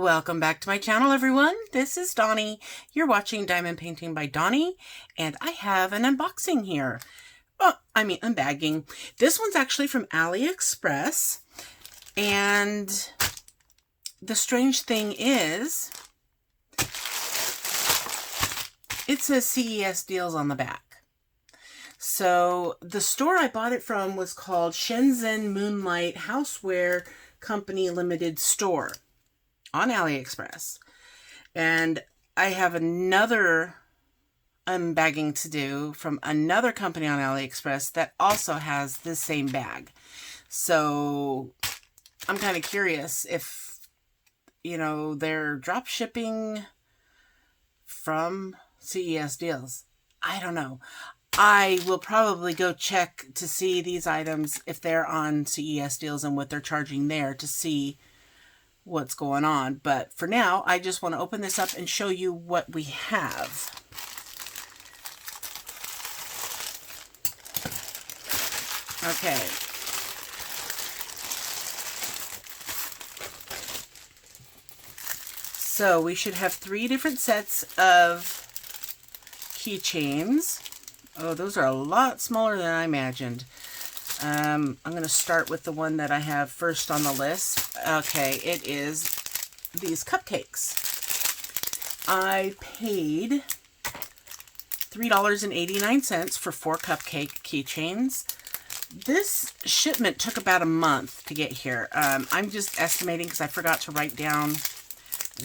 Welcome back to my channel, everyone. This is Donnie. You're watching Diamond Painting by Donnie, and I have an unboxing here. Unbagging. This one's actually from AliExpress, and the strange thing is, it says CES Deals on the back. So the store I bought it from was called Shenzhen Moonlight Houseware Company Limited Store on AliExpress. And I have another unbagging to do from another company on AliExpress that also has this same bag. So I'm kind of curious if, they're drop shipping from CES Deals. I don't know. I will probably go check to see these items if they're on CES Deals and what they're charging there to see what's going on. But for now, I just want to open this up and show you what we have. Okay. So we should have 3 different sets of keychains. Oh, those are a lot smaller than I imagined. I'm going to start with the one that I have first on the list. Okay, it is these cupcakes. I paid $3.89 for 4 cupcake keychains. This shipment took about a month to get here. I'm just estimating because I forgot to write down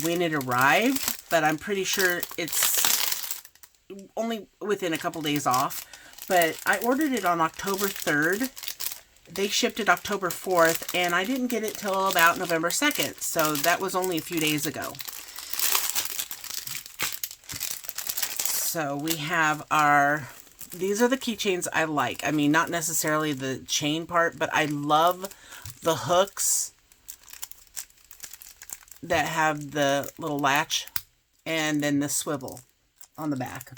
when it arrived, but I'm pretty sure it's only within a couple days off. But I ordered it on October 3rd. They shipped it October 4th, and I didn't get it till about November 2nd. So that was only a few days ago. So we have these are the keychains I like. I mean, not necessarily the chain part, but I love the hooks that have the little latch and then the swivel on the back.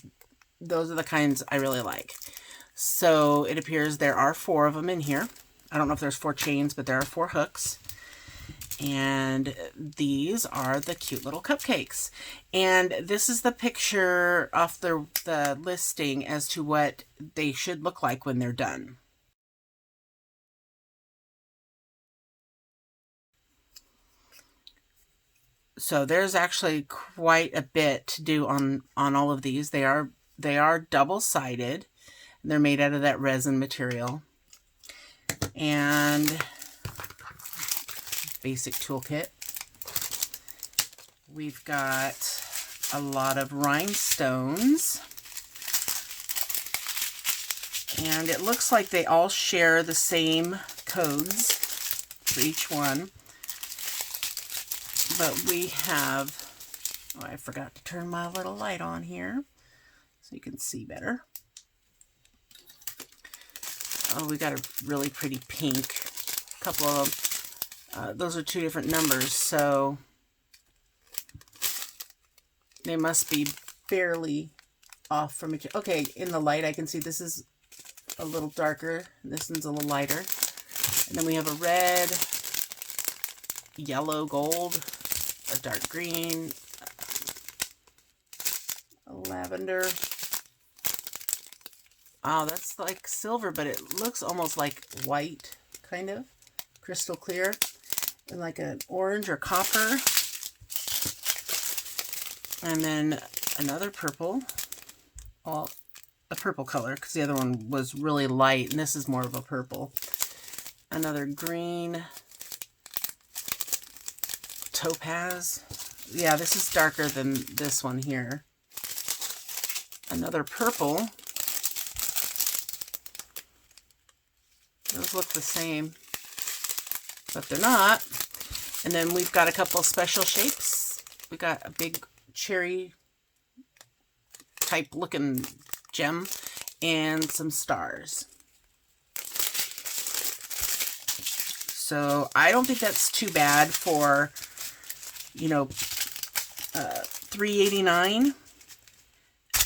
Those are the kinds I really like. So it appears there are 4 of them in here. I don't know if there's 4 chains, but there are 4 hooks. And these are the cute little cupcakes. And this is the picture off the listing as to what they should look like when they're done. So there's actually quite a bit to do on all of these. They are double-sided. They're made out of that resin material. And basic toolkit. We've got a lot of rhinestones. And it looks like they all share the same codes for each one. But we have, I forgot to turn my little light on here so you can see better. Oh, we got a really pretty pink. A couple of them. Those are 2 different numbers, so they must be barely off from each other. Okay, in the light I can see this is a little darker. This one's a little lighter. And then we have a red, yellow, gold, a dark green, a lavender. Oh, that's like silver, but it looks almost like white, kind of. Crystal clear. And like an orange or copper. And then another purple. Well, a purple color, because the other one was really light, and this is more of a purple. Another green. Topaz. Yeah, this is darker than this one here. Another purple. Those look the same, but they're not. And then we've got a couple special shapes. We got a big cherry type looking gem and some stars. So I don't think that's too bad for, $3.89,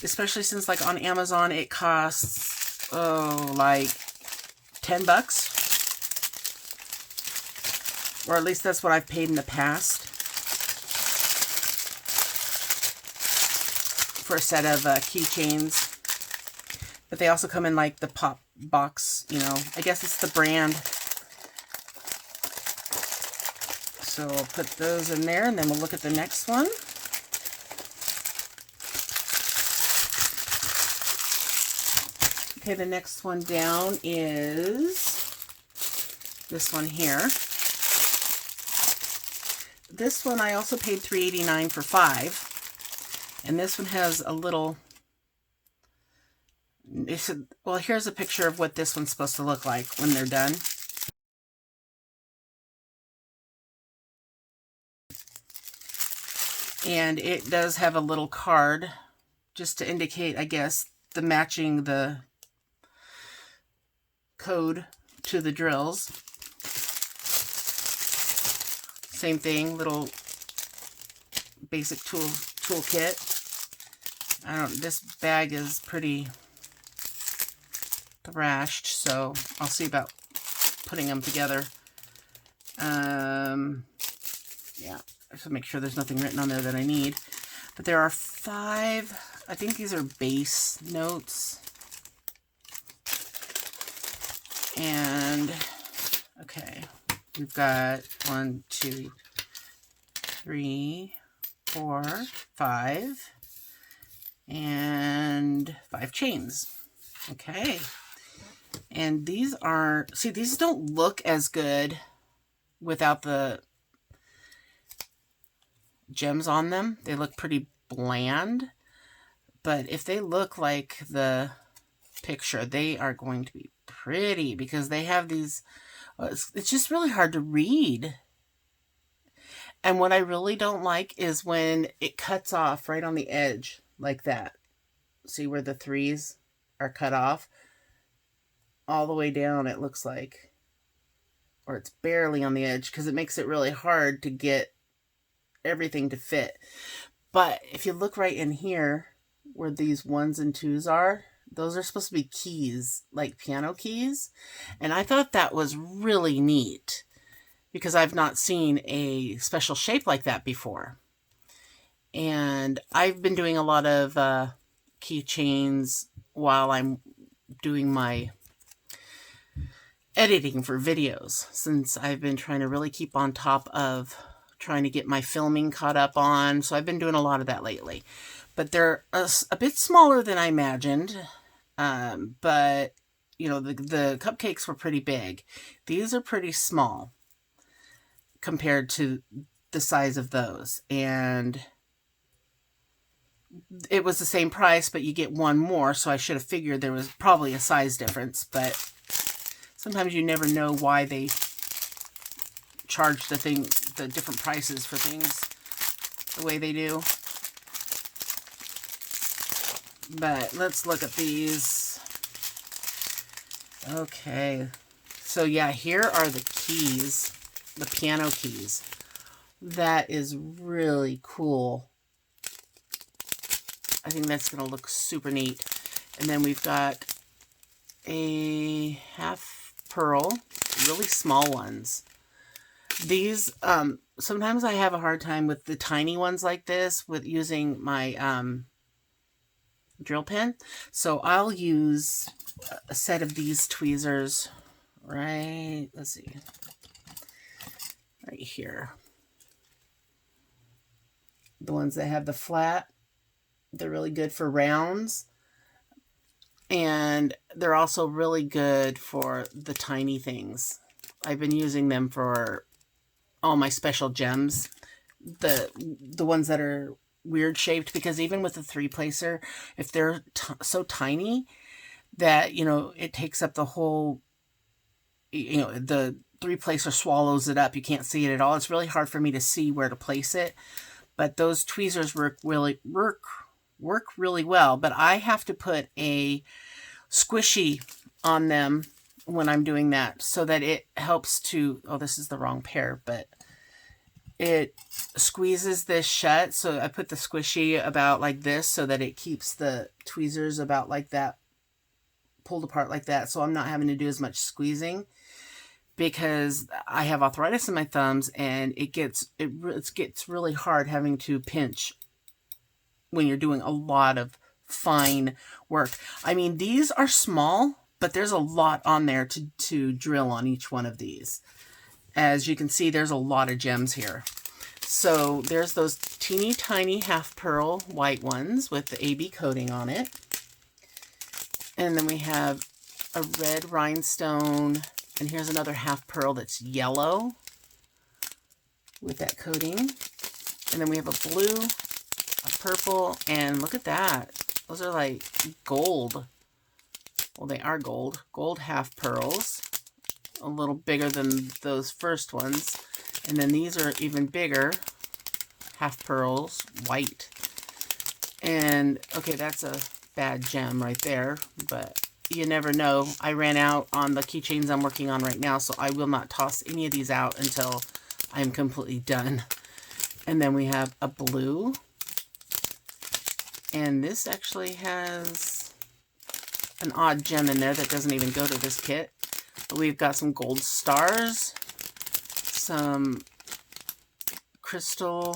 especially since like on Amazon it costs like $10, or at least that's what I've paid in the past. for a set of keychains. But they also come in like the pop box, you know. I guess it's the brand. So I'll put those in there, and then we'll look at the next one. Okay, the next one down is this one here. This one I also paid $3.89 for 5. And this one has a little... well, here's a picture of what this one's supposed to look like when they're done. And it does have a little card just to indicate, I guess, the matching the code to the drills. Same thing, little basic toolkit. This bag is pretty thrashed, so I'll see about putting them together. Yeah, I have to make sure there's nothing written on there that I need. But there are 5, I think these are base notes. And, okay, we've got 1, 2, 3, 4, 5, and 5 chains. Okay. And these are, see, these don't look as good without the gems on them. They look pretty bland. But if they look like the picture, they are going to be pretty because they have these, it's just really hard to read. And what I really don't like is when it cuts off right on the edge like that. See where the 3s are cut off? All the way down, it looks like. Or it's barely on the edge because it makes it really hard to get everything to fit. But if you look right in here where these 1s and 2s are, those are supposed to be keys, like piano keys. And I thought that was really neat because I've not seen a special shape like that before. And I've been doing a lot of keychains while I'm doing my editing for videos, since I've been trying to really keep on top of trying to get my filming caught up on. So I've been doing a lot of that lately. But they're a bit smaller than I imagined. But, you know, the cupcakes were pretty big. These are pretty small compared to the size of those. And it was the same price, but you get 1 more. So I should have figured there was probably a size difference. But sometimes you never know why they charge the different prices for things the way they do. But let's look at these. Okay. So yeah, here are the keys, the piano keys. That is really cool. I think that's going to look super neat. And then we've got a half pearl, really small ones. These, sometimes I have a hard time with the tiny ones like this with using my drill pen. So I'll use a set of these tweezers, right? Let's see. Right here. The ones that have the flat. They're really good for rounds. And they're also really good for the tiny things. I've been using them for all my special gems. The ones that are weird shaped, because even with the 3-placer, if they're so tiny that, you know, it takes up the whole, you know, the 3-placer swallows it up. You can't see it at all. It's really hard for me to see where to place it. But those tweezers work really well. But I have to put a squishy on them when I'm doing that so that it helps to, oh, this is the wrong pair, but it squeezes this shut. So I put the squishy about like this so that it keeps the tweezers about like that, pulled apart like that. So I'm not having to do as much squeezing, because I have arthritis in my thumbs and it gets really hard having to pinch when you're doing a lot of fine work. I mean, these are small, but there's a lot on there to drill on each one of these. As you can see, there's a lot of gems here. So there's those teeny tiny half pearl white ones with the AB coating on it. And then we have a red rhinestone, and here's another half pearl that's yellow with that coating. And then we have a blue, a purple, and look at that. Those are like gold. Well, they are gold. Gold half pearls. A little bigger than those first ones. And then these are even bigger. Half pearls, white. And, okay, that's a bad gem right there. But you never know. I ran out on the keychains I'm working on right now, so I will not toss any of these out until I'm completely done. And then we have a blue. And this actually has an odd gem in there that doesn't even go to this kit. But we've got some gold stars, some crystal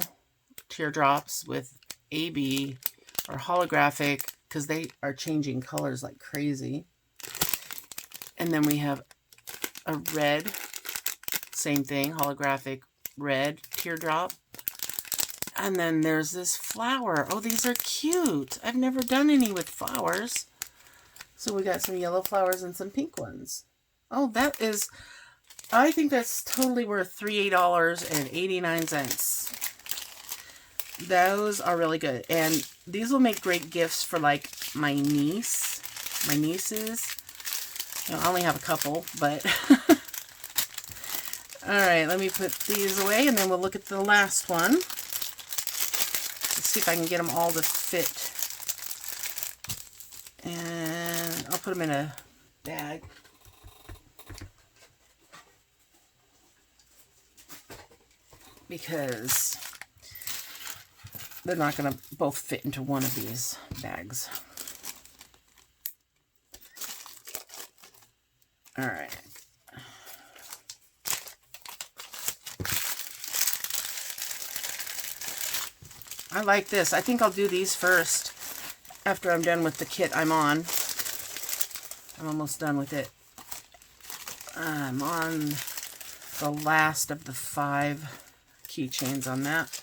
teardrops with AB or holographic, because they are changing colors like crazy. And then we have a red, same thing, holographic red teardrop. And then there's this flower. Oh, these are cute. I've never done any with flowers. So we got some yellow flowers and some pink ones. Oh, that is, I think that's totally worth $38.89. Those are really good. And these will make great gifts for like my nieces. You know, I only have a couple, but all right, let me put these away and then we'll look at the last one. Let's see if I can get them all to fit. And I'll put them in a bag. Because they're not going to both fit into one of these bags. All right. I like this. I think I'll do these first after I'm done with the kit I'm on. I'm almost done with it. I'm on the last of the 5 keychains on that.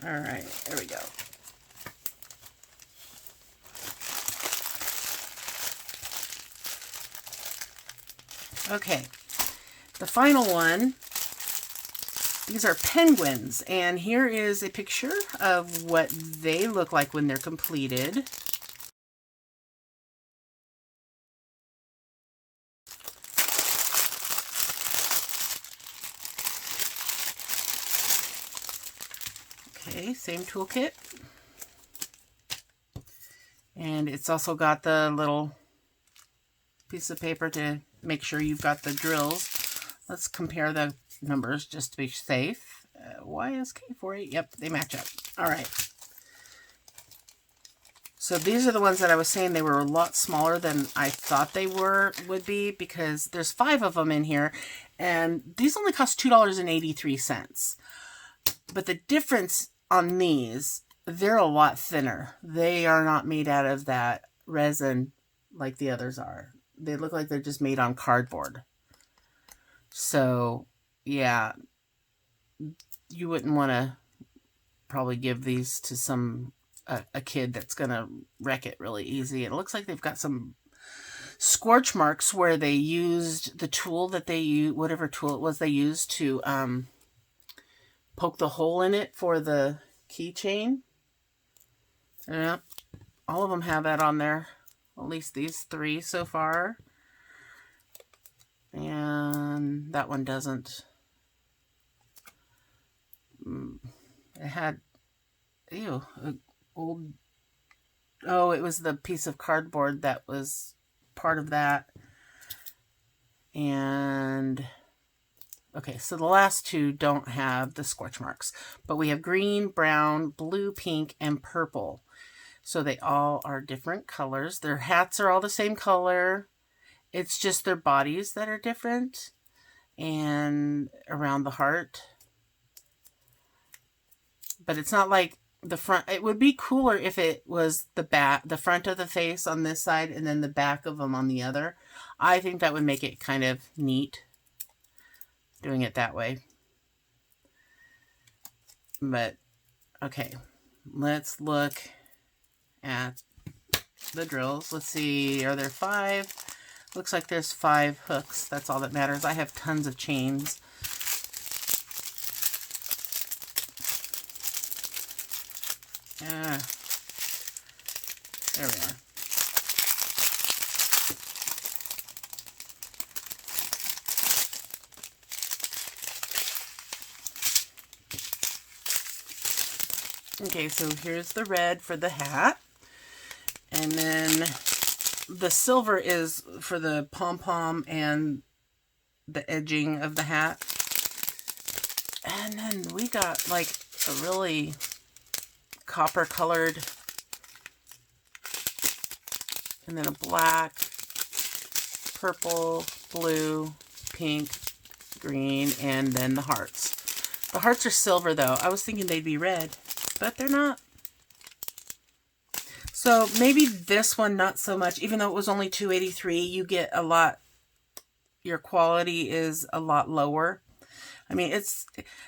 All right, there we go. Okay, the final one, these are penguins, and here is a picture of what they look like when they're completed. Okay, same toolkit. And it's also got the little piece of paper to make sure you've got the drills. Let's compare the numbers just to be safe. YSK48, yep, they match up. All right. So these are the ones that I was saying they were a lot smaller than I thought they would be, because there's 5 of them in here, and these only cost $2.83. But the difference on these, they're a lot thinner. They are not made out of that resin like the others are. They look like they're just made on cardboard. So, yeah, you wouldn't want to probably give these to a kid that's going to wreck it really easy. It looks like they've got some scorch marks where they used the tool that they used, whatever tool it was they used to poke the hole in it for the keychain. Yeah, all of them have that on there. At least these 3 so far. And that one doesn't. It had, ew, old, oh, it was the piece of cardboard that was part of that. And, okay, so the last 2 don't have the scorch marks. But we have green, brown, blue, pink, and purple. So they all are different colors. Their hats are all the same color. It's just their bodies that are different. And around the heart. but it's not like the front. It would be cooler if it was the front of the face on this side and then the back of them on the other. I think that would make it kind of neat doing it that way. But, okay, let's look at the drills. Let's see, are there 5? Looks like there's 5 hooks. That's all that matters. I have tons of chains. There we are. Okay, so here's the red for the hat. And then the silver is for the pom-pom and the edging of the hat. And then we got like a really copper colored, and then a black, purple, blue, pink, green, and then the hearts. The hearts are silver though. I was thinking they'd be red, but they're not. So maybe this one not so much, even though it was only $2.83, you get a lot, your quality is a lot lower. I mean,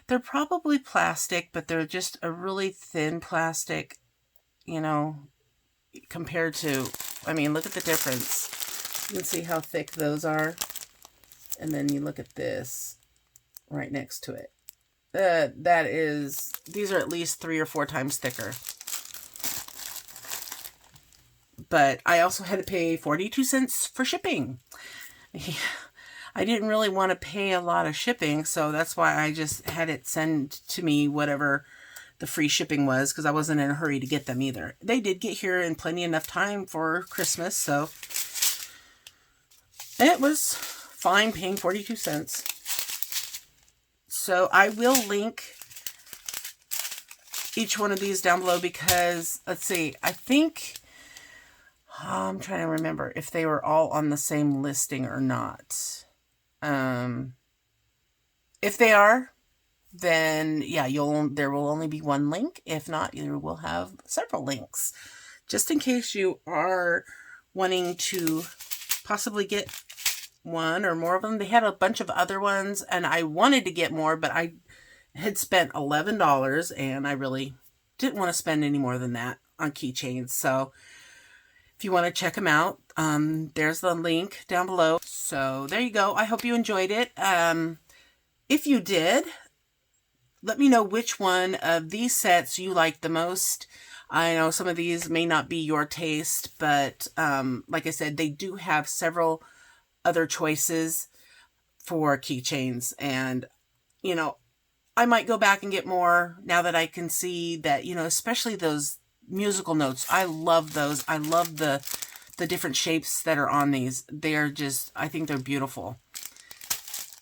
they're probably plastic, but they're just a really thin plastic, you know, compared to, I mean, look at the difference. You can see how thick those are. And then you look at this right next to it. These are at least 3 or 4 times thicker. But I also had to pay 42 cents for shipping. I didn't really want to pay a lot of shipping, so that's why I just had it send to me whatever the free shipping was, because I wasn't in a hurry to get them either. They did get here in plenty enough time for Christmas, so it was fine paying 42 cents. So I will link each one of these down below because, let's see, I think, I'm trying to remember if they were all on the same listing or not. If they are, then yeah, there will only be one link. If not, you will have several links, just in case you are wanting to possibly get one or more of them. They had a bunch of other ones, and I wanted to get more, but I had spent $11, and I really didn't want to spend any more than that on keychains. So if you want to check them out, there's the link down below. So there you go. I hope you enjoyed it. If you did, let me know which one of these sets you like the most. I know some of these may not be your taste, but like I said, they do have several other choices for keychains. And, you know, I might go back and get more now that I can see that, you know, especially those musical notes. I love those. I love the different shapes that are on these. They are just, I think they're beautiful.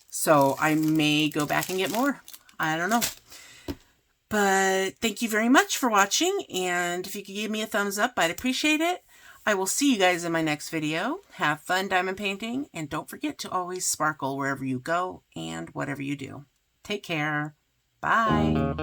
So I may go back and get more. I don't know. But thank you very much for watching. And if you could give me a thumbs up, I'd appreciate it. I will see you guys in my next video. Have fun diamond painting. And don't forget to always sparkle wherever you go and whatever you do. Take care. Bye.